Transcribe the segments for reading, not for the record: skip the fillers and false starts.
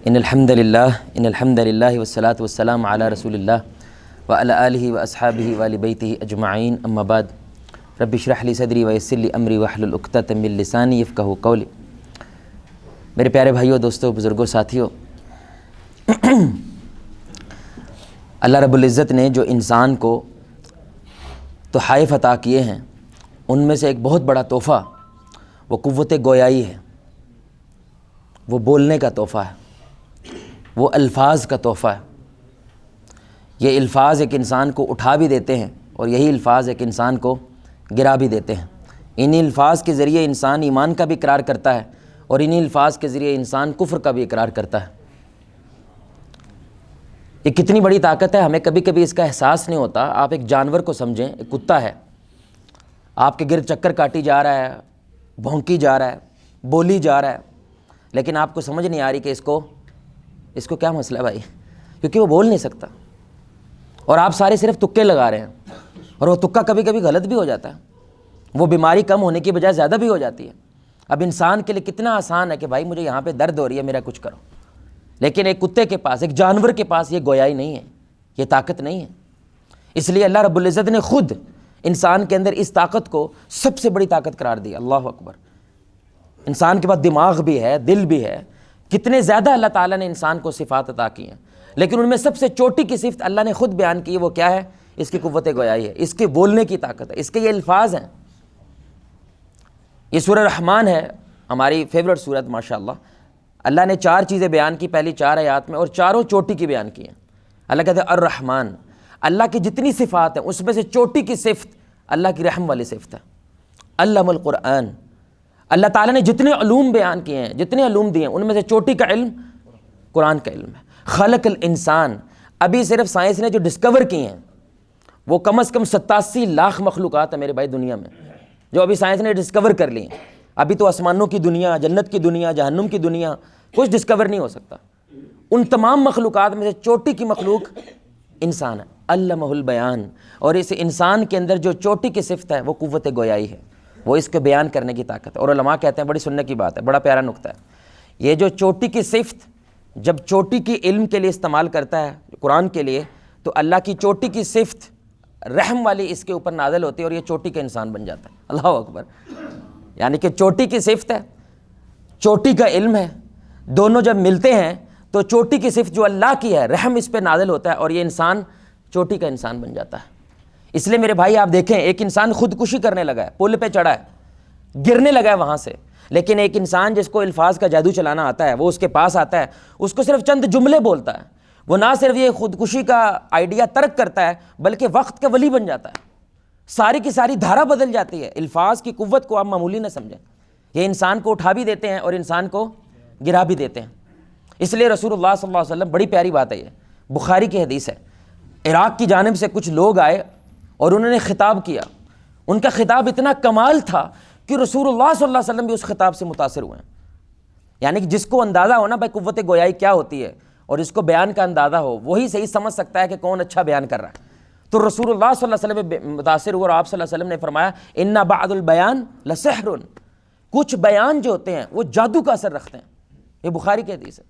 ان الحمد للہ والصلاة والسلام علی رسول اللہ وعلی آلہ واصحابہ وآل بیتہ اجمعین، اما بعد، رب اشرح لی صدری ویسر لی امری واحلل عقدۃ من لسانی یفقہوا قولی۔ میرے پیارے بھائیوں، دوستوں، بزرگوں، ساتھیوں، اللہ رب العزت نے جو انسان کو تحائف عطا کیے ہیں، ان میں سے ایک بہت بڑا تحفہ وہ قوت گویائی ہے، وہ بولنے کا تحفہ ہے، وہ الفاظ کا تحفہ ہے۔ یہ الفاظ ایک انسان کو اٹھا بھی دیتے ہیں اور یہی الفاظ ایک انسان کو گرا بھی دیتے ہیں۔ انہی الفاظ کے ذریعے انسان ایمان کا بھی اقرار کرتا ہے اور انہی الفاظ کے ذریعے انسان کفر کا بھی اقرار کرتا ہے۔ یہ کتنی بڑی طاقت ہے، ہمیں کبھی کبھی اس کا احساس نہیں ہوتا۔ آپ ایک جانور کو سمجھیں، ایک کتا ہے، آپ کے گرد چکر کاٹی جا رہا ہے، بھونکی جا رہا ہے، بولی جا رہا ہے، لیکن آپ کو سمجھ نہیں آ رہی کہ اس کو کیا مسئلہ ہے بھائی، کیونکہ وہ بول نہیں سکتا اور آپ سارے صرف تکے لگا رہے ہیں، اور وہ تکا کبھی کبھی غلط بھی ہو جاتا ہے، وہ بیماری کم ہونے کی بجائے زیادہ بھی ہو جاتی ہے۔ اب انسان کے لیے کتنا آسان ہے کہ بھائی مجھے یہاں پہ درد ہو رہی ہے، میرا کچھ کرو، لیکن ایک کتے کے پاس، ایک جانور کے پاس یہ گویائی نہیں ہے، یہ طاقت نہیں ہے۔ اس لیے اللہ رب العزت نے خود انسان کے اندر اس طاقت کو سب سے بڑی طاقت قرار دی۔ اللہ اکبر۔ انسان کے پاس دماغ بھی ہے، دل بھی ہے، کتنے زیادہ اللہ تعالیٰ نے انسان کو صفات عطا کی ہیں، لیکن ان میں سب سے چوٹی کی صفت اللہ نے خود بیان کی ہے، وہ کیا ہے؟ اس کی قوت گویائی ہے، اس کے بولنے کی طاقت ہے، اس کے یہ الفاظ ہیں۔ یہ سورہ رحمان ہے، ہماری فیورٹ سورت ماشاءاللہ۔ اللہ نے 4 چیزیں بیان کی پہلی 4 آیات میں، اور چاروں چوٹی کی بیان کی ہیں۔ اللہ کہتے ہیں الرحمن، اللہ کی جتنی صفات ہیں اس میں سے چوٹی کی صفت اللہ کی رحم والی صفت ہے۔ علم القرآن، اللہ تعالیٰ نے جتنے علوم بیان کیے ہیں، جتنے علوم دیے ہیں، ان میں سے چوٹی کا علم قرآن کا علم ہے۔ خلق الانسان، ابھی صرف سائنس نے جو ڈسکور کی ہیں وہ کم از کم 87 لاکھ مخلوقات ہیں میرے بھائی دنیا میں، جو ابھی سائنس نے ڈسکور کر لی ہیں۔ ابھی تو آسمانوں کی دنیا، جنت کی دنیا، جہنم کی دنیا کچھ ڈسکور نہیں ہو سکتا۔ ان تمام مخلوقات میں سے چوٹی کی مخلوق انسان ہے، علمہ البیان، اور اس انسان کے اندر جو چوٹی کی صفت ہے وہ قوت گویائی ہے، وہ اس کو بیان کرنے کی طاقت ہے۔ اور علماء کہتے ہیں، بڑی سننے کی بات ہے، بڑا پیارا نقطہ ہے، یہ جو چوٹی کی صفت جب چوٹی کی علم کے لیے استعمال کرتا ہے قرآن کے لیے، تو اللہ کی چوٹی کی صفت رحم والی اس کے اوپر نازل ہوتی ہے اور یہ چوٹی کا انسان بن جاتا ہے۔ اللہ اکبر۔ یعنی کہ چوٹی کی صفت ہے، چوٹی کا علم ہے، دونوں جب ملتے ہیں تو چوٹی کی صفت جو اللہ کی ہے، رحم، اس پہ نازل ہوتا ہے اور یہ انسان چوٹی کا انسان بن جاتا ہے۔ اس لیے میرے بھائی آپ دیکھیں، ایک انسان خودکشی کرنے لگا ہے، پل پہ چڑھا ہے، گرنے لگا ہے وہاں سے، لیکن ایک انسان جس کو الفاظ کا جادو چلانا آتا ہے، وہ اس کے پاس آتا ہے، اس کو صرف چند جملے بولتا ہے، وہ نہ صرف یہ خودکشی کا آئیڈیا ترک کرتا ہے بلکہ وقت کا ولی بن جاتا ہے، ساری کی ساری دھارا بدل جاتی ہے۔ الفاظ کی قوت کو آپ معمولی نہ سمجھیں، یہ انسان کو اٹھا بھی دیتے ہیں اور انسان کو گرا بھی دیتے ہیں۔ اس لیے رسول اللہ صلی اللہ علیہ وسلم، بڑی پیاری بات ہے یہ، بخاری کی حدیث ہے، عراق کی جانب سے کچھ لوگ آئے اور انہوں نے خطاب کیا، ان کا خطاب اتنا کمال تھا کہ رسول اللہ صلی اللہ علیہ وسلم بھی اس خطاب سے متاثر ہوئے ہیں۔ یعنی کہ جس کو اندازہ ہو نا بھائی قوت گویائی کیا ہوتی ہے اور اس کو بیان کا اندازہ ہو، وہی صحیح سمجھ سکتا ہے کہ کون اچھا بیان کر رہا ہے۔ تو رسول اللہ صلی اللہ علیہ وسلم بھی متاثر ہوئے اور آپ صلی اللہ علیہ وسلم نے فرمایا ان بعض البیان لسحر، کچھ بیان جو ہوتے ہیں وہ جادو کا اثر رکھتے ہیں۔ یہ بخاری کی حدیث ہے،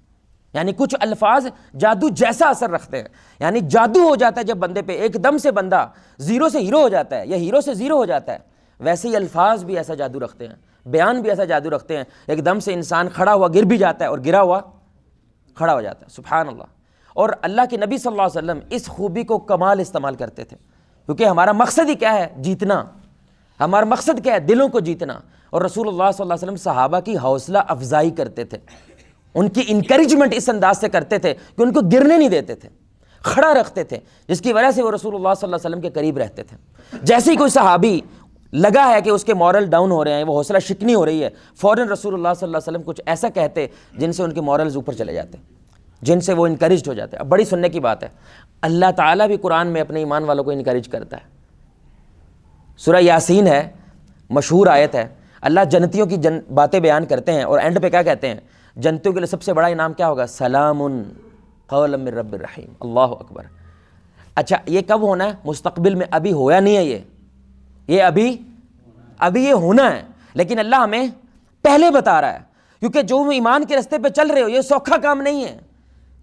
یعنی کچھ الفاظ جادو جیسا اثر رکھتے ہیں، یعنی جادو ہو جاتا ہے جب بندے پہ، ایک دم سے بندہ زیرو سے ہیرو ہو جاتا ہے یا ہیرو سے زیرو ہو جاتا ہے، ویسے ہی الفاظ بھی ایسا جادو رکھتے ہیں، بیان بھی ایسا جادو رکھتے ہیں، ایک دم سے انسان کھڑا ہوا گر بھی جاتا ہے اور گرا ہوا کھڑا ہو جاتا ہے۔ سبحان اللہ۔ اور اللہ کے نبی صلی اللہ علیہ وسلم اس خوبی کو کمال استعمال کرتے تھے، کیونکہ ہمارا مقصد ہی کیا ہے؟ جیتنا۔ ہمارا مقصد کیا ہے؟ دلوں کو جیتنا۔ اور رسول اللہ صلی اللہ علیہ وسلم صحابہ کی حوصلہ افزائی کرتے تھے، ان کی انکریجمنٹ اس انداز سے کرتے تھے کہ ان کو گرنے نہیں دیتے تھے، کھڑا رکھتے تھے، جس کی وجہ سے وہ رسول اللہ صلی اللہ علیہ وسلم کے قریب رہتے تھے۔ جیسے ہی کوئی صحابی لگا ہے کہ اس کے مورل ڈاؤن ہو رہے ہیں، وہ حوصلہ شکنی ہو رہی ہے، فوراً رسول اللہ صلی اللہ علیہ وسلم کچھ ایسا کہتے جن سے ان کے مورلز اوپر چلے جاتے، جن سے وہ انکریجڈ ہو جاتے۔ اب بڑی سننے کی بات ہے، اللہ تعالیٰ بھی قرآن میں اپنے ایمان والوں کو انکریج کرتا ہے۔ سورہ یاسین ہے، مشہور آیت ہے، اللہ جنتیوں کی باتیں بیان کرتے ہیں اور اینڈ پہ کیا کہتے ہیں؟ جنتیوں کے لیے سب سے بڑا انعام کیا ہوگا؟ سلام قولا من رب الرحیم۔ اللہ اکبر۔ اچھا یہ کب ہونا ہے؟ مستقبل میں، ابھی ہوا نہیں ہے، یہ ابھی یہ ہونا ہے، لیکن اللہ ہمیں پہلے بتا رہا ہے کیونکہ جو ایمان کے راستے پہ چل رہے ہو یہ سوکھا کام نہیں ہے،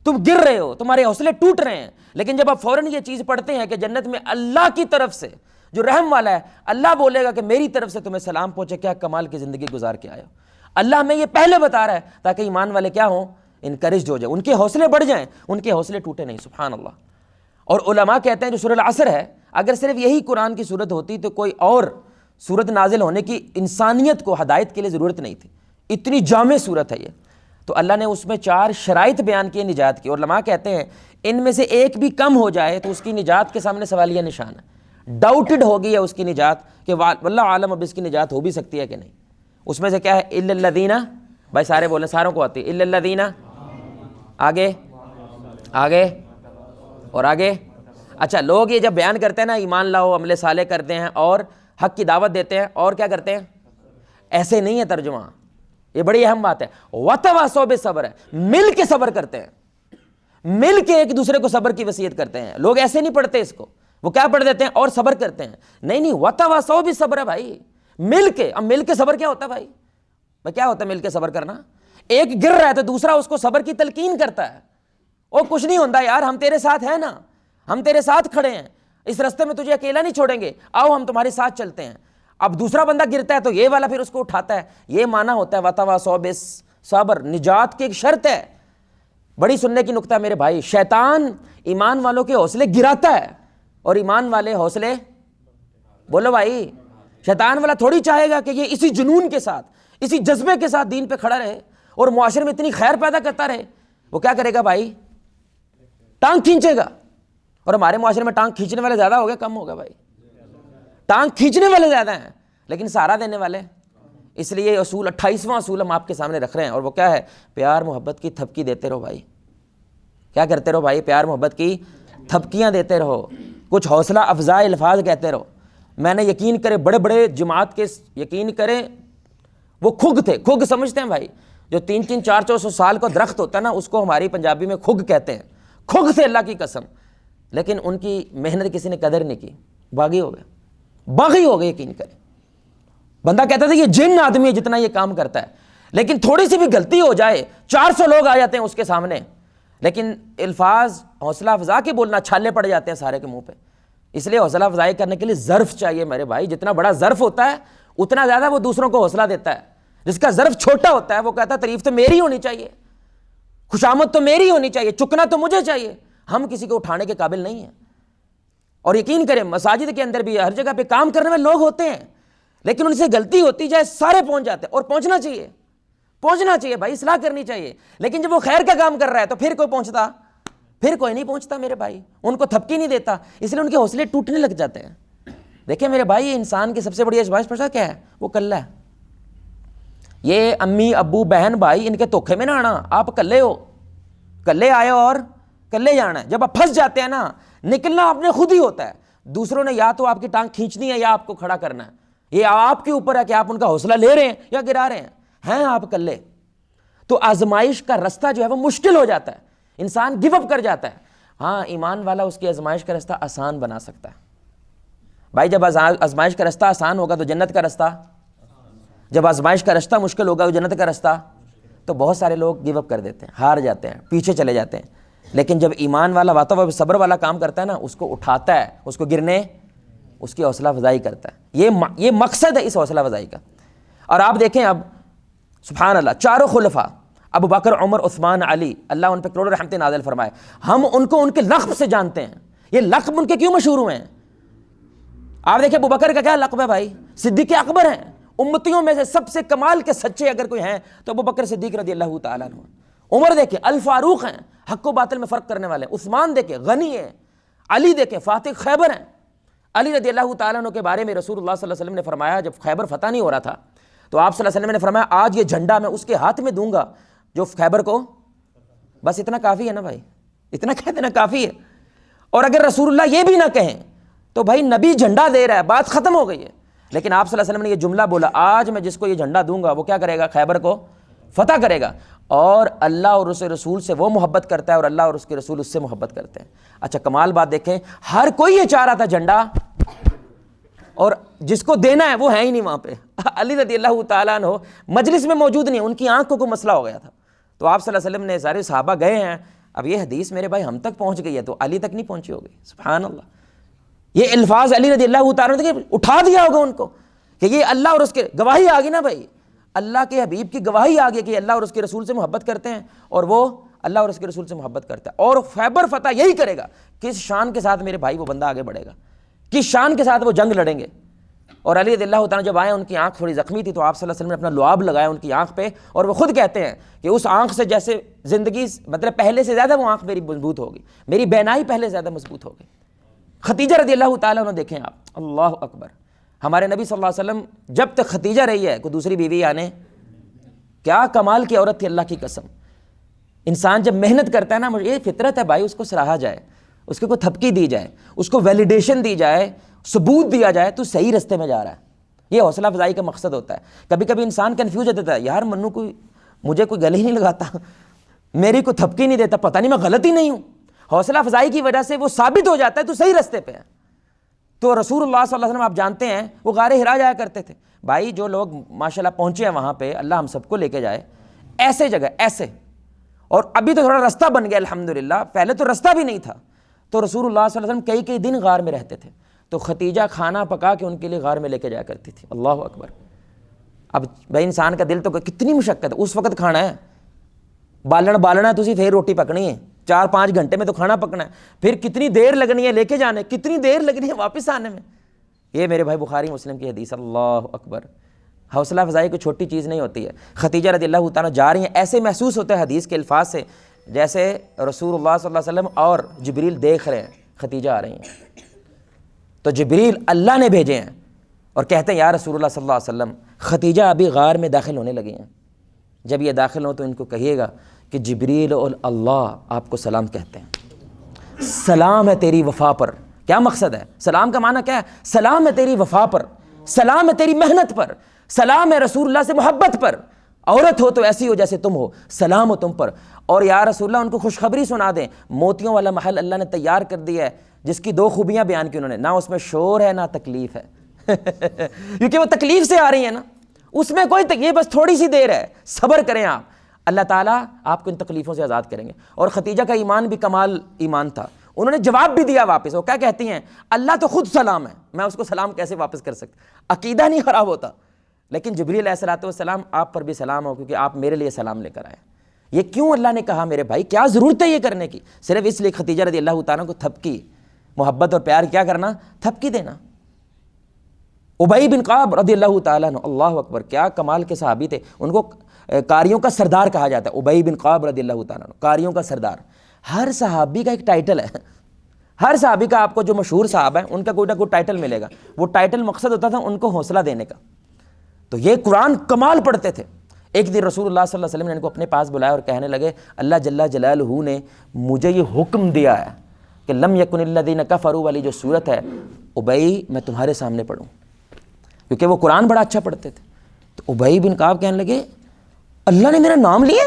تم گر رہے ہو، تمہارے حوصلے ٹوٹ رہے ہیں، لیکن جب آپ فوراً یہ چیز پڑھتے ہیں کہ جنت میں اللہ کی طرف سے جو رحم والا ہے، اللہ بولے گا کہ میری طرف سے تمہیں سلام پہنچے، کیا کمال کی زندگی گزار کے آئے ہو۔ اللہ ہمیں یہ پہلے بتا رہا ہے تاکہ ایمان والے کیا ہوں، انکریجڈ ہو جائیں، ان کے حوصلے بڑھ جائیں، ان کے حوصلے ٹوٹے نہیں۔ سبحان اللہ۔ اور علماء کہتے ہیں جو سورہ العصر ہے، اگر صرف یہی قرآن کی صورت ہوتی تو کوئی اور صورت نازل ہونے کی انسانیت کو ہدایت کے لیے ضرورت نہیں تھی، اتنی جامع صورت ہے یہ۔ تو اللہ نے اس میں 4 شرائط بیان کیے نجات کی، اور علماء کہتے ہیں ان میں سے ایک بھی کم ہو جائے تو اس کی نجات کے سامنے سوالیہ نشان ہے، ڈاؤٹڈ ہوگی ہے اس کی نجات کہ واللہ عالم اب اس کی نجات ہو بھی سکتی ہے کہ نہیں۔ اس میں سے کیا ہے؟ الا الذین، بھائی سارے بولیں، ساروں کو آتی ہے، الا الذین، آگے آگے اور آگے۔ اچھا، لوگ یہ جب بیان کرتے ہیں نا ایمان لاؤ، عمل صالح کرتے ہیں اور حق کی دعوت دیتے ہیں اور کیا کرتے ہیں، ایسے نہیں ہے ترجمہ، یہ بڑی اہم بات ہے۔ وتواصوا بالصبر ہے، مل کے صبر کرتے ہیں، مل کے ایک دوسرے کو صبر کی وصیت کرتے ہیں۔ لوگ ایسے نہیں پڑھتے اس کو، وہ کیا پڑھ دیتے ہیں اور صبر کرتے ہیں، نہیں وتواصوا بالصبر ہے بھائی، مل کے۔ اب مل کے صبر کیا ہوتا ہے بھائی کیا ہوتا ہے مل کے صبر کرنا؟ ایک گر رہا ہے تو دوسرا اس کو صبر کی تلقین کرتا ہے، اور کچھ نہیں ہوتا یار، ہم تیرے ساتھ ہیں نا، ہم تیرے ساتھ کھڑے ہیں، اس راستے میں تجھے اکیلا نہیں چھوڑیں گے، آؤ ہم تمہارے ساتھ چلتے ہیں۔ اب دوسرا بندہ گرتا ہے تو یہ والا پھر اس کو اٹھاتا ہے، یہ معنی ہوتا ہے وتواصوا بالصبر، نجات کی ایک شرط ہے۔ بڑی سننے کی نکتہ ہے میرے بھائی، شیطان ایمان والوں کے حوصلے گراتا ہے اور ایمان والے حوصلے، بولو بھائی، شیطان والا تھوڑی چاہے گا کہ یہ اسی جنون کے ساتھ، اسی جذبے کے ساتھ دین پہ کھڑا رہے اور معاشرے میں اتنی خیر پیدا کرتا رہے۔ وہ کیا کرے گا بھائی؟ ٹانگ کھینچے گا۔ اور ہمارے معاشرے میں ٹانگ کھینچنے والے زیادہ ہو گئے کم ہو گئے بھائی؟ ٹانگ کھینچنے والے زیادہ ہیں لیکن سہارا دینے والے۔ اس لیے یہ اصول 28واں اصول ہم آپ کے سامنے رکھ رہے ہیں، اور وہ کیا ہے؟ پیار محبت کی تھپکی دیتے رہو بھائی۔ کیا کرتے رہو بھائی؟ پیار محبت کی تھپکیاں دیتے رہو، کچھ حوصلہ افزا الفاظ کہتے رہو۔ میں نے یقین کرے بڑے بڑے جماعت کے، یقین کریں وہ کھگ تھے، کھگ سمجھتے ہیں بھائی؟ جو 300 400 سال کا درخت ہوتا ہے نا، اس کو ہماری پنجابی میں کھگ کہتے ہیں، کھگ تھے اللہ کی قسم، لیکن ان کی محنت کسی نے قدر نہیں کی، باغی ہو گئے، باغی ہو گئے۔ یقین کریں بندہ کہتا تھا یہ جن آدمی ہے جتنا یہ کام کرتا ہے، لیکن تھوڑی سی بھی غلطی ہو جائے 400 لوگ آ جاتے ہیں اس کے سامنے، لیکن الفاظ حوصلہ افزا کے بولنا چھالے پڑ جاتے ہیں سارے کے منہ پہ۔ اس لیے حوصلہ افزائی کرنے کے لیے ظرف چاہیے میرے بھائی، جتنا بڑا ظرف ہوتا ہے اتنا زیادہ وہ دوسروں کو حوصلہ دیتا ہے۔ جس کا ظرف چھوٹا ہوتا ہے وہ کہتا ہے تعریف تو میری ہونی چاہیے، خوشامد تو میری ہونی چاہیے، چکنا تو مجھے چاہیے، ہم کسی کو اٹھانے کے قابل نہیں ہیں۔ اور یقین کریں مساجد کے اندر بھی ہر جگہ پہ کام کرنے والے لوگ ہوتے ہیں، لیکن ان سے غلطی ہوتی جائے سارے پہنچ جاتے ہیں، اور پہنچنا چاہیے بھائی، اصلاح کرنی چاہیے۔ لیکن جب وہ خیر کا کام کر رہا ہے تو پھر کوئی پہنچتا، پھر کوئی نہیں پہنچتا میرے بھائی، ان کو تھپکی نہیں دیتا، اس لیے ان کے حوصلے ٹوٹنے لگ جاتے ہیں۔ دیکھیں میرے بھائی، یہ انسان کی سب سے بڑی آزمائش پتہ کیا ہے؟ وہ کلّا ہے۔ یہ امی ابو بہن بھائی ان کے دھوکھے میں نہ آنا، آپ کلے ہو، کلے آئے اور کلے جانا ہے۔ جب آپ پھنس جاتے ہیں نا، نکلنا آپ نے خود ہی ہوتا ہے، دوسروں نے یا تو آپ کی ٹانگ کھینچنی ہے یا آپ کو کھڑا کرنا ہے، یہ آپ کے اوپر ہے کہ آپ ان کا حوصلہ لے رہے ہیں یا گرا رہے ہیں آپ کلے۔ تو آزمائش کا رستہ جو ہے وہ مشکل ہو جاتا ہے، انسان گیو اپ کر جاتا ہے۔ ہاں ایمان والا اس کی آزمائش کا رستہ آسان بنا سکتا ہے بھائی۔ جب آزمائش کا رستہ آسان ہوگا تو جنت کا رستہ، جب آزمائش کا رستہ مشکل ہوگا تو جنت کا رستہ، تو بہت سارے لوگ گیو اپ کر دیتے ہیں، ہار جاتے ہیں، پیچھے چلے جاتے ہیں۔ لیکن جب ایمان والا واتو صبر والا کام کرتا ہے نا، اس کو اٹھاتا ہے، اس کو گرنے، اس کی حوصلہ افزائی کرتا ہے۔ یہ مقصد ہے اس حوصلہ افزائی کا۔ اور آپ دیکھیں اب سبحان اللہ، چاروں خلفاء ابو بکر عمر عثمان علی، اللہ ان پہ کروڑوں رحمتیں نازل فرمائے، ہم ان کو ان کے لقب سے جانتے ہیں۔ یہ لقب ان کے کیوں مشہور ہوئے ہیں؟ آپ دیکھیں ابو بکر کا کیا لقب ہے بھائی؟ صدیق اکبر ہیں۔ امتیوں میں سے سب سے کمال کے سچے اگر کوئی ہیں تو ابو بکر صدیق رضی اللہ تعالیٰ عنہ۔ عمر دیکھیں الفاروق ہیں، حق و باطل میں فرق کرنے والے ہیں۔ عثمان دیکھیں غنی ہیں۔ علی دیکھیں فاتح خیبر ہیں۔ علی رضی اللہ تعالیٰ عنہ کے بارے میں رسول اللہ صلی اللہ علیہ وسلم نے فرمایا، جب خیبر فتح نہیں ہو رہا تھا تو آپ صلی اللہ علیہ وسلم نے فرمایا آج یہ جھنڈا میں اس کے ہاتھ میں دوں گا جو خیبر کو، بس اتنا کافی ہے نا بھائی، اتنا کہہ دینا کافی ہے۔ اور اگر رسول اللہ یہ بھی نہ کہیں تو بھائی نبی جھنڈا دے رہا ہے، بات ختم ہو گئی ہے۔ لیکن آپ صلی اللہ علیہ وسلم نے یہ جملہ بولا، آج میں جس کو یہ جھنڈا دوں گا وہ کیا کرے گا؟ خیبر کو فتح کرے گا۔ اور اللہ اور اس رسول سے وہ محبت کرتا ہے اور اللہ اور اس کے رسول اس سے محبت کرتے ہیں۔ اچھا کمال بات دیکھیں، ہر کوئی یہ چاہ رہا تھا جھنڈا اور جس کو دینا ہے وہ ہے ہی نہیں وہاں پہ. علی رضی اللہ تعالیٰ عنہ مجلس میں موجود نہیں, ان کی آنکھ کو کوئی مسئلہ ہو گیا تھا. تو آپ صلی اللہ علیہ وسلم نے سارے صحابہ گئے ہیں, اب یہ حدیث میرے بھائی ہم تک پہنچ گئی ہے تو علی تک نہیں پہنچی ہوگی. سبحان اللہ, یہ الفاظ علی رضی اللہ تعالیٰ عنہ اٹھا دیا ہوگا ان کو کہ یہ اللہ اور اس کے گواہی آ گئی نا بھائی, اللہ کے حبیب کی گواہی آ گئی کہ اللہ اور اس کے رسول سے محبت کرتے ہیں اور وہ اللہ اور اس کے رسول سے محبت کرتا ہے. اور خیبر فتح یہی کرے گا, کس شان کے ساتھ میرے بھائی وہ بندہ آگے بڑھے گا, کس شان کے ساتھ وہ جنگ لڑیں گے. اور علی رضی اللہ تعالیٰ جب آئے ان کی آنکھ تھوڑی زخمی تھی تو آپ صلی اللہ علیہ وسلم نے اپنا لعاب لگایا ان کی آنکھ پہ, اور وہ خود کہتے ہیں کہ اس آنکھ سے جیسے زندگی مطلب پہلے سے زیادہ وہ آنکھ میری مضبوط ہوگی, میری بینائی پہلے سے زیادہ مضبوط ہوگی. ختیجہ رضی اللہ تعالیٰ عنہ دیکھیں آپ, اللہ اکبر, ہمارے نبی صلی اللہ علیہ وسلم جب تک ختیجہ رہی ہے کوئی دوسری بیوی آنے, کیا کمال کی عورت تھی اللہ کی قسم. انسان جب محنت کرتا ہے نا, مجھے یہ فطرت ہے بھائی, اس کو سراہا جائے, اس کو کوئی تھپکی دی جائے, اس کو ویلیڈیشن دی جائے, ثبوت دیا جائے تو صحیح رستے میں جا رہا ہے. یہ حوصلہ افزائی کا مقصد ہوتا ہے. کبھی کبھی انسان کنفیوز ہو جاتا ہے, یار منو کوئی مجھے کوئی گلے ہی نہیں لگاتا, میری کوئی تھپکی نہیں دیتا, پتہ نہیں میں غلط ہی نہیں ہوں. حوصلہ افزائی کی وجہ سے وہ ثابت ہو جاتا ہے تو صحیح رستے پہ ہے. تو رسول اللہ صلی اللہ علیہ وسلم آپ جانتے ہیں وہ غار حرا جایا کرتے تھے. بھائی جو لوگ ماشاءاللہ پہنچے ہیں وہاں پہ, اللہ ہم سب کو لے کے جائے ایسے جگہ ایسے. اور ابھی تو تھوڑا رستہ بن گیا الحمدللہ, پہلے تو رستہ بھی نہیں تھا. تو رسول اللہ صلی اللہ علیہ وسلم کئی دن غار میں رہتے تھے, تو ختیجہ کھانا پکا کے ان کے لیے غار میں لے کے جایا کرتی تھی. اللہ اکبر. اب بھائی انسان کا دل تو کتنی مشقت ہے, اس وقت کھانا ہے, بالنا ہے تو پھر روٹی پکنی ہے, 4-5 گھنٹے میں تو کھانا پکنا ہے, پھر کتنی دیر لگنی ہے لے کے جانے, کتنی دیر لگنی ہے واپس آنے میں. یہ میرے بھائی بخاری مسلم کی حدیث. اللہ اکبر. حوصلہ افزائی کوئی چھوٹی چیز نہیں ہوتی ہے. ختیجہ رضی اللہ تعالیٰ جا رہی ہیں, ایسے محسوس ہوتا ہے حدیث کے الفاظ سے جیسے رسول اللہ صلی اللہ علیہ وسلم اور جبریل دیکھ رہے ہیں ختیجہ آ رہی ہیں. تو جبریل اللہ نے بھیجے ہیں اور کہتے ہیں یا رسول اللہ صلی اللہ علیہ وسلم ختیجہ ابھی غار میں داخل ہونے لگی ہیں, جب یہ داخل ہوں تو ان کو کہیے گا کہ جبریل اور اللہ آپ کو سلام کہتے ہیں. سلام ہے تیری وفا پر. کیا مقصد ہے سلام کا معنی کیا ہے؟ سلام ہے تیری وفا پر, سلام ہے تیری محنت پر, سلام ہے رسول اللہ سے محبت پر. عورت ہو تو ایسی ہو جیسے تم ہو, سلام ہو تم پر. اور یا رسول اللہ ان کو خوشخبری سنا دیں, موتیوں والا محل اللہ نے تیار کر دیا ہے جس کی 2 خوبیاں بیان کی انہوں نے, نہ اس میں شور ہے نہ تکلیف ہے. کیونکہ وہ تکلیف سے آ رہی ہیں نا, اس میں کوئی یہ بس تھوڑی سی دیر ہے, صبر کریں آپ, اللہ تعالیٰ آپ کو ان تکلیفوں سے آزاد کریں گے. اور ختیجہ کا ایمان بھی کمال ایمان تھا, انہوں نے جواب بھی دیا واپس. وہ کیا کہتی ہیں, اللہ تو خود سلام ہے, میں اس کو سلام کیسے واپس کر سکتا. عقیدہ نہیں خراب ہوتا, لیکن جبریل علیہ الصلوۃ والسلام آپ پر بھی سلام ہو کیونکہ آپ میرے لیے سلام لے کر آئے. یہ کیوں اللہ نے کہا میرے بھائی, کیا ضرورت ہے یہ کرنے کی؟ صرف اس لیے ختیجہ رضی اللہ تعالیٰ کو تھپکی, محبت اور پیار کیا کرنا, تھپکی دینا. ابی بن کعب رضی اللہ تعالیٰ عنہ, اللہ اکبر, کیا کمال کے صحابی تھے. ان کو قاریوں کا سردار کہا جاتا ہے. ابی بن کعب رضی اللہ تعالیٰ عنہ, قاریوں کا سردار. ہر صحابی کا ایک ٹائٹل ہے, ہر صحابی کا آپ کو جو مشہور صحابہ ہیں ان کا کوئی نہ کوئی ٹائٹل ملے گا. وہ ٹائٹل مقصد ہوتا تھا ان کو حوصلہ دینے کا. تو یہ قرآن کمال پڑھتے تھے. ایک دن رسول اللہ صلی اللہ علیہ وسلم نے ان کو اپنے پاس بلایا اور کہنے لگے اللہ جل جلالہ نے مجھے یہ حکم دیا ہے کہ لم یکن الذین کفروا والی جو صورت ہے ابی میں تمہارے سامنے پڑھوں, کیونکہ وہ قرآن بڑا اچھا پڑھتے تھے. تو ابی بن کعب کہنے لگے اللہ نے میرا نام لیا.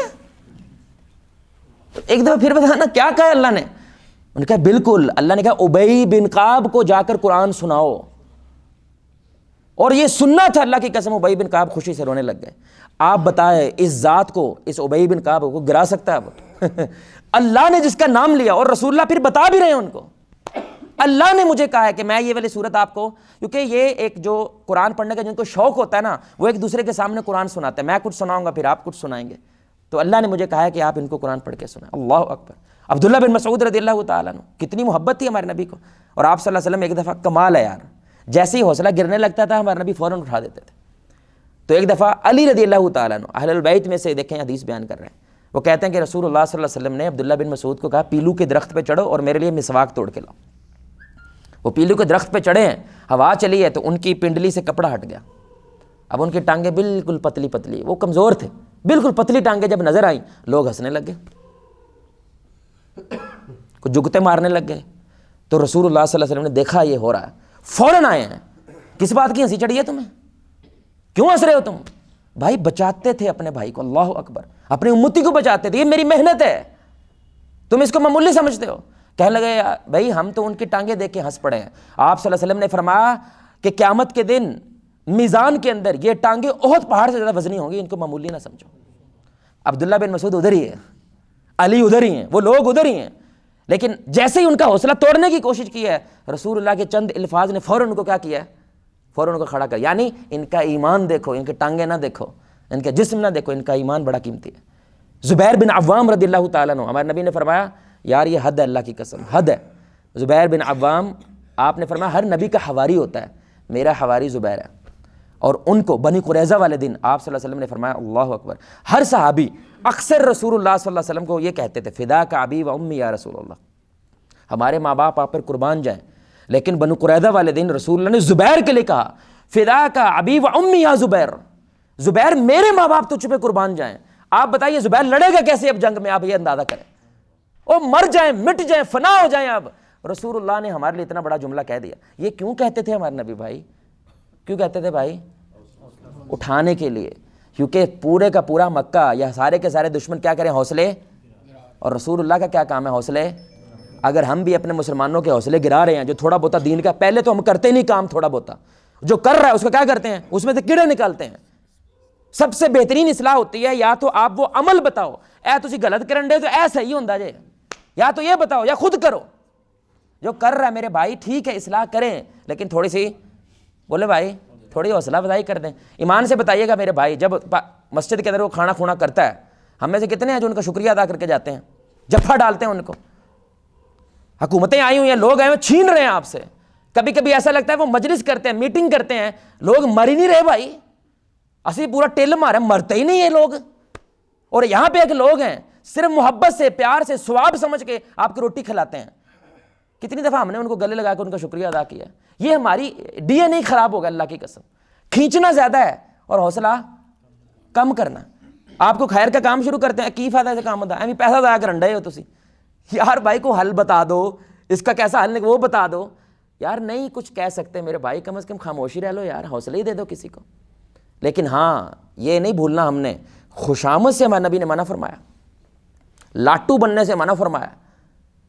تو ایک دفعہ پھر بتانا کیا کہا اللہ نے. انہوں نے کہا بالکل, اللہ نے کہا ابی بن کعب کو جا کر قرآن سناؤ. اور یہ سننا تھا, اللہ کی قسم ابی بن کعب خوشی سے رونے لگ گئے. آپ بتائیں اس ذات کو, اس ابی بن کعب کو گرا سکتا ہے وہ؟ اللہ نے جس کا نام لیا, اور رسول اللہ پھر بتا بھی رہے ہیں ان کو, اللہ نے مجھے کہا ہے کہ میں یہ والی صورت آپ کو, کیونکہ یہ ایک جو قرآن پڑھنے کا جن کو شوق ہوتا ہے نا, وہ ایک دوسرے کے سامنے قرآن سناتے ہیں. میں کچھ سناؤں گا پھر آپ کچھ سنائیں گے, تو اللہ نے مجھے کہا ہے کہ آپ ان کو قرآن پڑھ کے سنائیں. اللہ اکبر. عبداللہ بن مسعود رضی اللہ تعالیٰ عنہ, کتنی محبت تھی ہمارے نبی کو. اور آپ صلی اللہ علیہ وسلم ایک دفعہ, کمال ہے یار, جیسے ہی حوصلہ گرنے لگتا تھا ہمارے نبی فوراً اٹھا دیتے تھے. تو ایک دفعہ علی رضی اللہ تعالیٰ عنہ, اہل البیت میں سے دیکھیں حدیث بیان کر رہے ہیں, وہ کہتے ہیں کہ رسول اللہ صلی اللہ علیہ وسلم نے عبداللہ بن مسعود کو کہا پیلو کے درخت پہ چڑھو اور میرے لیے مسواک توڑ کے لاؤ. وہ پیلو کے درخت پہ چڑھے ہیں, ہوا چلی ہے تو ان کی پنڈلی سے کپڑا ہٹ گیا. اب ان کی ٹانگیں بالکل پتلی پتلی, وہ کمزور تھے, بالکل پتلی ٹانگیں جب نظر آئیں لوگ ہنسنے لگ گئے, کچھ جگتے مارنے لگ گئے. تو رسول اللہ صلی اللہ علیہ وسلم نے دیکھا یہ ہو رہا ہے, فوراً آئے ہیں, کس بات کی ہنسی چڑھی ہے تمہیں, کیوں ہنس رہے ہو تم؟ بھائی بچاتے تھے اپنے بھائی کو, اللہ اکبر, اپنی امتی کو بچاتے تھے. یہ میری محنت ہے, تم اس کو معمولی سمجھتے ہو. کہنے لگے بھائی ہم تو ان کی ٹانگیں دیکھ کے ہنس پڑے ہیں. آپ صلی اللہ علیہ وسلم نے فرمایا کہ قیامت کے دن میزان کے اندر یہ ٹانگیں احد پہاڑ سے زیادہ وزنی ہوں گی، ان کو معمولی نہ سمجھو۔ عبداللہ بن مسعود ادھر ہی ہے، علی ادھر ہی ہیں، وہ لوگ ادھر ہی ہیں، لیکن جیسے ہی ان کا حوصلہ توڑنے کی کوشش کی ہے، رسول اللہ کے چند الفاظ نے فوراً ان کو کیا کیا ہے، فوراً ان کو کھڑا کر، یعنی ان کا ایمان دیکھو، ان کے ٹانگیں نہ دیکھو، ان کا جسم نہ دیکھو، ان کا ایمان بڑا قیمتی ہے۔ زبیر بن عوام رضی اللہ تعالیٰ عنہ، ہمارے نبی نے فرمایا یار یہ حد ہے، اللہ کی قسم حد ہے۔ زبیر بن عوام، آپ نے فرمایا ہر نبی کا حواری ہوتا ہے، میرا حواری زبیر ہے۔ اور ان کو بنی قریظہ والے دن آپ صلی اللہ علیہ وسلم نے فرمایا اللہ اکبر، ہر صحابی اکثر رسول اللہ صلی اللہ علیہ وسلم کو یہ کہتے تھے فدا کا ابی و امی یا رسول اللہ، ہمارے ماں باپ آپ پر قربان جائیں، لیکن بنو قریظہ والے دن رسول اللہ نے زبیر کے لیے کہا فدا کا ابی و امی یا زبیر، زبیر میرے ماں باپ تجھ پہ قربان جائیں۔ آپ بتائیے زبیر لڑے گا کیسے اب جنگ میں، آپ یہ اندازہ کریں، وہ مر جائیں، مٹ جائیں، فنا ہو جائیں۔ اب رسول اللہ نے ہمارے لیے اتنا بڑا جملہ کہہ دیا۔ یہ کیوں کہتے تھے ہمارے نبی بھائی، کیوں کہتے تھے بھائی؟ اٹھانے کے لیے، کیونکہ پورے کا پورا مکہ یا سارے کے سارے دشمن کیا کریں، حوصلے، اور رسول اللہ کا کیا کام ہے، حوصلے۔ اگر ہم بھی اپنے مسلمانوں کے حوصلے گرا رہے ہیں، جو تھوڑا بہت دین کا، پہلے تو ہم کرتے نہیں کام تھوڑا بہت، جو کر رہا ہے اس کا کیا کرتے ہیں، اس میں سے کیڑے نکالتے ہیں۔ سب سے بہترین اصلاح ہوتی ہے یا تو آپ وہ عمل بتاؤ، اے تسی غلط کرن دے تو اے صحیح ہوندا جے، یا تو یہ بتاؤ یا خود کرو۔ جو کر رہا ہے میرے بھائی ٹھیک ہے، اصلاح کریں، لیکن تھوڑی سی بولے بھائی تھوڑی حوصلہ افزائی کر دیں۔ ایمان سے بتائیے گا میرے بھائی، جب مسجد کے اندر وہ کھانا کھونا کرتا ہے، ہم میں سے کتنے ہیں جو ان کا شکریہ ادا کر کے جاتے ہیں، جفا ڈالتے ہیں ان کو؟ حکومتیں آئی ہوئی ہیں، لوگ آئے ہوئے چھین رہے ہیں آپ سے، کبھی کبھی ایسا لگتا ہے وہ مجلس کرتے ہیں، میٹنگ کرتے ہیں، لوگ مر ہی نہیں رہے بھائی، اسی پورا ٹل مارے، مرتے ہی نہیں ہیں لوگ۔ اور یہاں پہ ایک لوگ ہیں صرف محبت سے، پیار سے، ثواب سمجھ کے آپ کی روٹی کھلاتے ہیں۔ کتنی دفعہ ہم نے ان کو گلے لگا کے ان کا شکریہ ادا کیا ہے۔ یہ ہماری ڈی این اے خراب ہوگا، اللہ کی قسم، کھینچنا زیادہ ہے اور حوصلہ کم کرنا۔ آپ کو خیر کا کام شروع کرتے ہیں، کی فائدہ ایسے کام ہوتا ہے، پیسہ ضائع کرن ڈے ہو تسی، یار بھائی کو حل بتا دو، اس کا کیسا حل وہ بتا دو یار، نہیں کچھ کہہ سکتے میرے بھائی، کم از کم خاموشی رہ لو یار، حوصلہ ہی دے دو کسی کو۔ لیکن ہاں یہ نہیں بھولنا ہم نے، خوشامد سے ہمارے نبی نے منع فرمایا، لاٹو بننے سے منع فرمایا،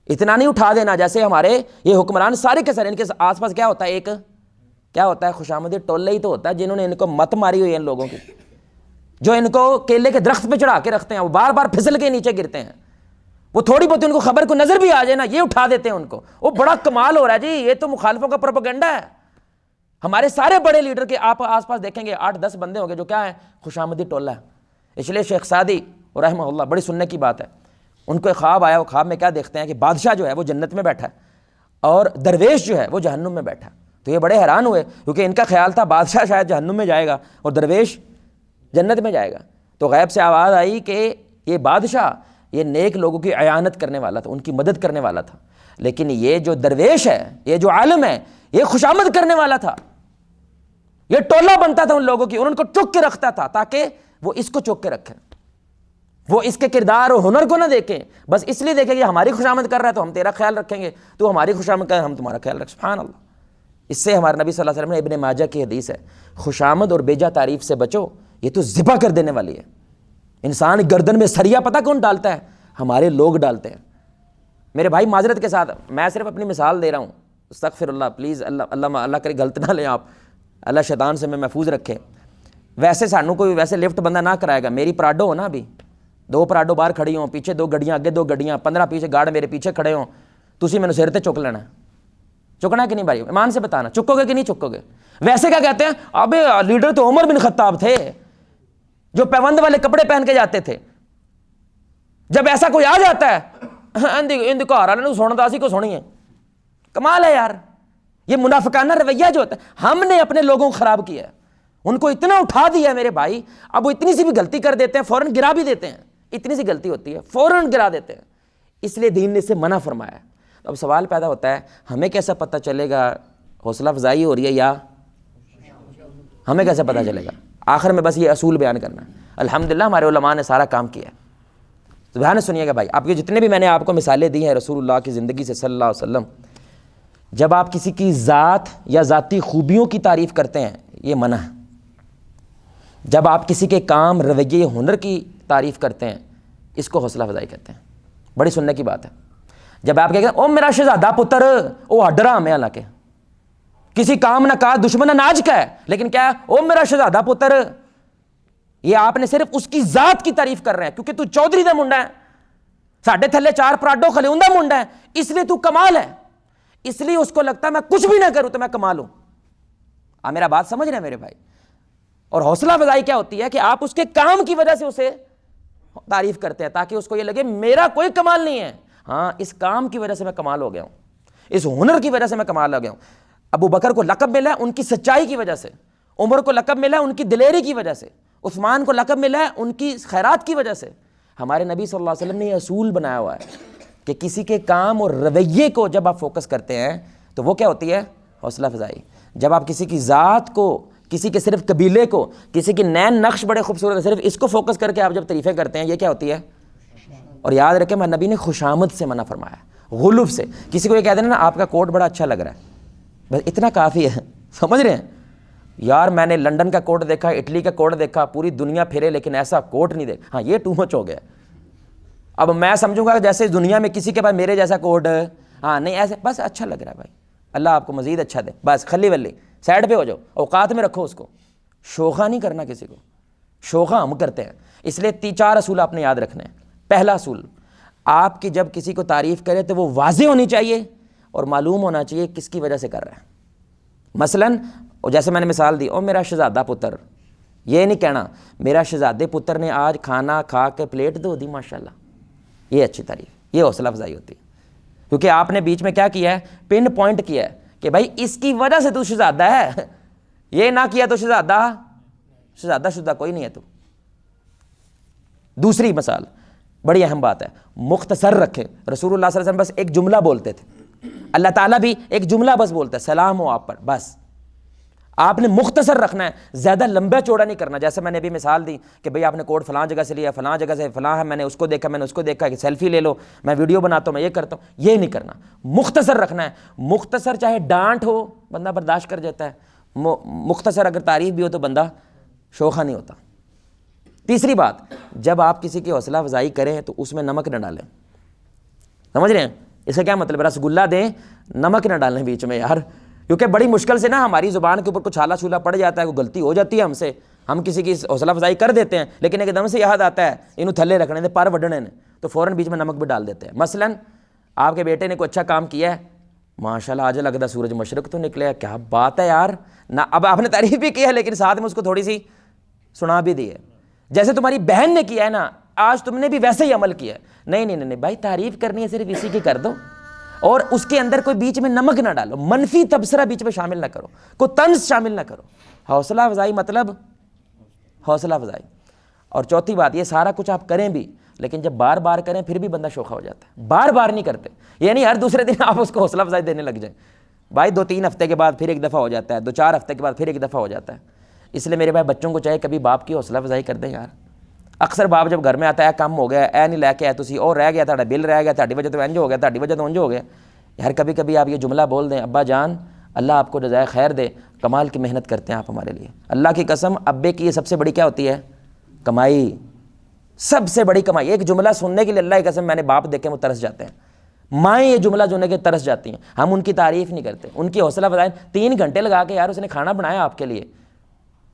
اتنا نہیں اٹھا دینا جیسے ہمارے یہ حکمران سارے کے سارے، ان کے آس پاس کیا ہوتا ہے، ایک کیا ہوتا ہے، خوشامدی ٹولے ہی تو ہوتا ہے، جنہوں نے ان کو مت ماری ہوئی ہے، ان لوگوں کی جو ان کو کیلے کے درخت پہ چڑھا کے رکھتے ہیں، وہ بار بار پھسل کے نیچے گرتے ہیں، وہ تھوڑی بہت ان کو خبر کو نظر بھی آ جائے نا، یہ اٹھا دیتے ہیں ان کو، وہ بڑا کمال ہو رہا ہے جی، یہ تو مخالفوں کا پروپیگنڈا ہے۔ ہمارے سارے بڑے لیڈر کے آپ آس پاس دیکھیں گے 8-10 بندے ہوں گے جو کیا ہے، خوشامدی ٹولہ ہے۔ اس لیے شیخ سعدی رحمہ اللہ، بڑی سننے کی بات ہے، ان کو ایک خواب آیا، وہ خواب میں کیا دیکھتے ہیں کہ بادشاہ جو ہے وہ جنت میں بیٹھا ہے اور درویش جو ہے وہ جہنم میں بیٹھا ہے۔ تو یہ بڑے حیران ہوئے، کیونکہ ان کا خیال تھا بادشاہ شاید جہنم میں جائے گا اور درویش جنت میں جائے گا۔ تو غیب سے آواز آئی کہ یہ بادشاہ یہ نیک لوگوں کی اعانت کرنے والا تھا، ان کی مدد کرنے والا تھا، لیکن یہ جو درویش ہے، یہ جو عالم ہے، یہ خوشامد کرنے والا تھا، یہ ٹولہ بنتا تھا ان لوگوں کی اور ان کو چک کے رکھتا تھا تاکہ وہ اس کو چک کے رکھیں، وہ اس کے کردار اور ہنر کو نہ دیکھیں، بس اس لیے دیکھیں کہ ہماری خوشامد کر رہا ہے تو ہم تیرا خیال رکھیں گے، تو ہماری خوشامد کر ہم تمہارا خیال رکھیں۔ سبحان اللہ۔ اس سے ہمارے نبی صلی اللہ علیہ وسلم نے، ابن ماجہ کی حدیث ہے، خوشامد اور بیجا تعریف سے بچو، یہ تو ذبح کر دینے والی ہے۔ انسان گردن میں سریا پتہ کون ڈالتا ہے؟ ہمارے لوگ ڈالتے ہیں۔ میرے بھائی معذرت کے ساتھ میں صرف اپنی مثال دے رہا ہوں، استغفر اللہ، پلیز اللہ کرے غلط نہ لیں آپ، اللہ شیطان سے میں محفوظ رکھے۔ ویسے سانوں کوئی ویسے لفٹ بندہ نہ کرائے گا، میری پراڈو ہو نا، ابھی 2 پراڈو باہر کھڑی ہوں، پیچھے 2 گڈیاں، آگے 2 گڈیاں، 15 پیچھے گارڈ میرے پیچھے کھڑے ہوں، تسی میں نے سر تے چک لینا ہے، چکنا ہے کہ نہیں بھائی؟ ایمان سے بتانا، چکو گے کہ نہیں چکو گے؟ ویسے کیا کہتے ہیں، ابے لیڈر تو عمر بن خطاب تھے جو پیوند والے کپڑے پہن کے جاتے تھے، جب ایسا کوئی آ جاتا ہے اندی کو ہارا نے سنتا سی کو سنی ہے، کمال ہے یار۔ یہ منافقانہ رویہ جو ہوتا ہے، ہم نے اپنے لوگوں کو خراب کیا ہے، ان کو اتنا اٹھا دیا ہے میرے بھائی، اب وہ اتنی سی بھی غلطی کر دیتے ہیں فوراً گرا بھی دیتے ہیں، اتنی سی غلطی ہوتی ہے فوراً گرا دیتے ہیں، اس لیے دین نے اسے منع فرمایا ہے۔ اب سوال پیدا ہوتا ہے، ہمیں کیسا پتہ چلے گا حوصلہ افزائی ہو رہی ہے یا ہمیں کیسے پتہ چلے گا؟ آخر میں بس یہ اصول بیان کرنا ہے۔ الحمدللہ ہمارے علماء نے سارا کام کیا ہے۔ دھیان سے سنیے گا بھائی، آپ کے جتنے بھی میں نے آپ کو مثالیں دی ہیں رسول اللہ کی زندگی سے صلی اللہ علیہ وسلم، جب آپ کسی کی ذات یا ذاتی خوبیوں کی تعریف کرتے ہیں یہ منع ہے، جب آپ کسی کے کام، رویے، ہنر کی تعریف کرتے ہیں اس کو حوصلہ افزائی کہتے ہیں، بڑی سننے کی بات ہے۔ جب آپ کہتے ہیں او میرا شہزادہ پتر، او ہڈرام ہے، حالانکہ کسی کام نہ کہا دشمن اناج کا ہے، لیکن کیا ہے، او میرا شہزادہ پتر، یہ آپ نے صرف اس کی ذات کی تعریف کر رہے ہیں کیونکہ تو چودھری دا منڈا ہے، ساڈے تھلے 4 پراڈو خلیون دا منڈا ہے، اس لیے تو کمال ہے، اس لیے اس کو لگتا ہے میں کچھ بھی نہ کروں تو میں کمال ہوں۔ آپ میرا بات سمجھ رہے ہیں میرے بھائی؟ اور حوصلہ افزائی کیا ہوتی ہے کہ آپ اس کے کام کی وجہ سے اسے تعریف کرتے ہیں تاکہ اس کو یہ لگے میرا کوئی کمال نہیں ہے، ہاں اس کام کی وجہ سے میں کمال ہو گیا ہوں، اس ہنر کی وجہ سے میں کمال ہو گیا ہوں۔ ابو بکر کو لقب ملا ہے ان کی سچائی کی وجہ سے، عمر کو لقب ملا ہے ان کی دلیری کی وجہ سے، عثمان کو لقب ملا ہے ان کی خیرات کی وجہ سے۔ ہمارے نبی صلی اللہ علیہ وسلم نے یہ اصول بنایا ہوا ہے کہ کسی کے کام اور رویے کو جب آپ فوکس کرتے ہیں تو وہ کیا ہوتی ہے؟ حوصلہ افزائی۔ جب آپ کسی کی ذات کو، کسی کے صرف قبیلے کو، کسی کی نین نقش بڑے خوبصورت ہے، صرف اس کو فوکس کر کے آپ جب تعریفیں کرتے ہیں، یہ کیا ہوتی ہے؟ اور یاد رکھیں میں نبی نے خوشامد سے منع فرمایا، غلوف سے۔ کسی کو یہ کہہ دینا نا آپ کا کوٹ بڑا اچھا لگ رہا ہے، بس اتنا کافی ہے، سمجھ رہے ہیں؟ یار میں نے لنڈن کا کوٹ دیکھا، اٹلی کا کوٹ دیکھا، پوری دنیا پھرے لیکن ایسا کوٹ نہیں دیکھا، ہاں یہ ٹو مچ ہو گیا۔ اب میں سمجھوں گا کہ جیسے دنیا میں کسی کے پاس میرے جیسا کوٹ، ہاں نہیں ایسے، بس اچھا لگ رہا ہے بھائی، اللہ آپ کو مزید اچھا دے، بس خلی ولی سائڈ پہ ہو جاؤ، اوقات میں رکھو اس کو، شوخہ نہیں کرنا کسی کو، شوخہ ہم کرتے ہیں۔ اس لیے 4 اصول آپ نے یاد رکھنے ہیں۔ پہلا اصول، آپ کی جب کسی کو تعریف کرے تو وہ واضح ہونی چاہیے اور معلوم ہونا چاہیے کس کی وجہ سے کر رہا ہے۔ مثلاً جیسے میں نے مثال دی، او میرا شہزادہ پتر، یہ نہیں کہنا میرا شہزادے پتر نے آج کھانا کھا کے پلیٹ دھو دی ماشاءاللہ، یہ اچھی تعریف، یہ حوصلہ افزائی ہوتی ہے، کیونکہ آپ نے بیچ میں کیا کیا ہے؟ پن پوائنٹ کیا ہے کہ بھائی اس کی وجہ سے تو شہزادہ ہے، یہ نہ کیا تو شہزادہ شدہ کوئی نہیں ہے تو۔ دوسری مثال بڑی اہم بات ہے، مختصر رکھیں۔ رسول اللہ صلی اللہ علیہ وسلم بس ایک جملہ بولتے تھے، اللہ تعالیٰ بھی ایک جملہ بس بولتا ہے، سلام ہو آپ پر، بس آپ نے مختصر رکھنا ہے، زیادہ لمبا چوڑا نہیں کرنا۔ جیسے میں نے بھی مثال دی کہ بھئی آپ نے کوڈ فلاں جگہ سے لیا، فلاں جگہ سے فلاں ہے، میں نے اس کو دیکھا، میں نے اس کو دیکھا، کہ سیلفی لے لو، میں ویڈیو بناتا ہوں، میں یہ کرتا ہوں، یہ نہیں کرنا، مختصر رکھنا ہے۔ مختصر چاہے ڈانٹ ہو بندہ برداشت کر جاتا ہے، مختصر اگر تعریف بھی ہو تو بندہ شوخہ نہیں ہوتا۔ تیسری بات، جب آپ کسی کی حوصلہ افزائی کریں تو اس میں نمک نہ ڈالیں، سمجھ رہے ہیں؟ اس کا کیا مطلب؟ رسگلہ دیں، نمک نہ ڈالیں بیچ میں یار، کیونکہ بڑی مشکل سے نا ہماری زبان کے اوپر کچھ چھالا چھولا پڑ جاتا ہے، کوئی غلطی ہو جاتی ہے ہم سے، ہم کسی کی حوصلہ افزائی کر دیتے ہیں لیکن ایک دم سے یاد آتا ہے انہوں تھلے رکھنے دے، پر وڈنے نے، تو فوراً بیچ میں نمک بھی ڈال دیتے ہیں۔ مثلاً آپ کے بیٹے نے کوئی اچھا کام کیا ہے، ماشاءاللہ آج لگتا سورج مشرق تو نکلے، کیا بات ہے یار، نہ اب آپ نے تعریف بھی کی ہے لیکن ساتھ میں اس کو تھوڑی سی سنا بھی دی ہے۔ جیسے تمہاری بہن نے کیا ہے نا، آج تم نے بھی ویسے ہی عمل کیا ہے۔ نہیں بھائی، تعریف کرنی ہے صرف اسی کی کر دو، اور اس کے اندر کوئی بیچ میں نمک نہ ڈالو، منفی تبصرہ بیچ میں شامل نہ کرو، کوئی طنز شامل نہ کرو۔ حوصلہ افزائی مطلب حوصلہ افزائی۔ اور چوتھی بات، یہ سارا کچھ آپ کریں بھی لیکن جب بار بار کریں پھر بھی بندہ شوخہ ہو جاتا ہے، بار بار نہیں کرتے، یعنی ہر دوسرے دن آپ اس کو حوصلہ افزائی دینے لگ جائیں۔ بھائی 2-3 ہفتے کے بعد پھر ایک دفعہ ہو جاتا ہے، 2-4 ہفتے کے بعد پھر ایک دفعہ ہو جاتا ہے۔ اس لیے میرے بھائی بچوں کو چاہے کبھی باپ کی حوصلہ افزائی کر دیں یار۔ اکثر باپ جب گھر میں آتا ہے کم ہو گیا، اے نہیں لے کے آئے تسی، اور رہ گیا تھوڑا بل رہ گیا، تھوڑی وجہ تو انج ہو گیا، تھوڑی وجہ تو انج ہو گیا۔ یار کبھی کبھی آپ یہ جملہ بول دیں، ابا جان اللہ آپ کو جزائے خیر دے، کمال کی محنت کرتے ہیں آپ ہمارے لیے، اللہ کی قسم ابے کی یہ سب سے بڑی کیا ہوتی ہے؟ کمائی، سب سے بڑی کمائی۔ ایک جملہ سننے کے لیے اللہ کی قسم میں نے باپ دیکھے وہ ترس جاتے ہیں، مائیں یہ جملہ سننے کے ترس جاتی ہیں، ہم ان کی تعریف نہیں کرتے، ان کی حوصلہ افزائی۔ 3 گھنٹے لگا کے یار اس نے کھانا بنایا آپ کے لیے،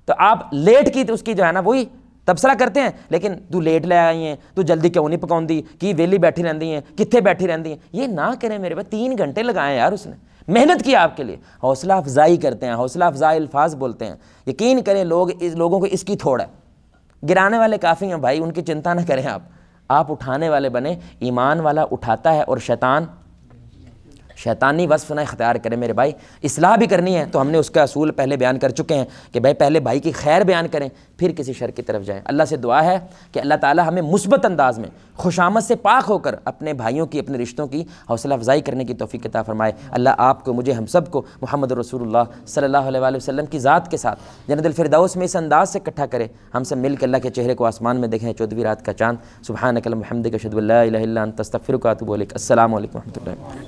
تو آپ لیٹ کی اس کی جو ہے نا وہی تبصرہ کرتے ہیں، لیکن تو لیٹ لے آئی ہیں، تو جلدی کیوں نہیں پکاؤں دی، کی ویلی بیٹھی رہندی ہیں، کتنے بیٹھی رہندی ہیں، یہ نہ کریں میرے بھائی۔ 3 گھنٹے لگائے یار اس نے، محنت کی آپ کے لیے، حوصلہ افزائی کرتے ہیں، حوصلہ افزائی الفاظ بولتے ہیں۔ یقین کریں لوگوں کو اس کی تھوڑ ہے، گرانے والے کافی ہیں بھائی، ان کی چنتا نہ کریں آپ اٹھانے والے بنیں۔ ایمان والا اٹھاتا ہے اور شیطانی وصف نہ اختیار کرے میرے بھائی۔ اصلاح بھی کرنی ہے تو ہم نے اس کا اصول پہلے بیان کر چکے ہیں کہ بھائی پہلے بھائی کی خیر بیان کریں پھر کسی شر کی طرف جائیں۔ اللہ سے دعا ہے کہ اللہ تعالی ہمیں مثبت انداز میں خوشامد سے پاک ہو کر اپنے بھائیوں کی، اپنے رشتوں کی حوصلہ افزائی کرنے کی توفیق عطا فرمائے۔ اللہ آپ کو، مجھے، ہم سب کو محمد رسول اللہ صلی اللہ علیہ وآلہ وسلم کی ذات کے ساتھ جنت الفردوس میں اس انداز سے اکٹھا کرے، ہم سب مل کے اللہ کے چہرے کو آسمان میں دیکھیں 14ویں رات کا چاند۔ سبحانک اللہم وبحمدک اشہد ان لا الہ الا انت استغفرک واتوب الیک۔ السلام علیکم ورحمۃ اللہ۔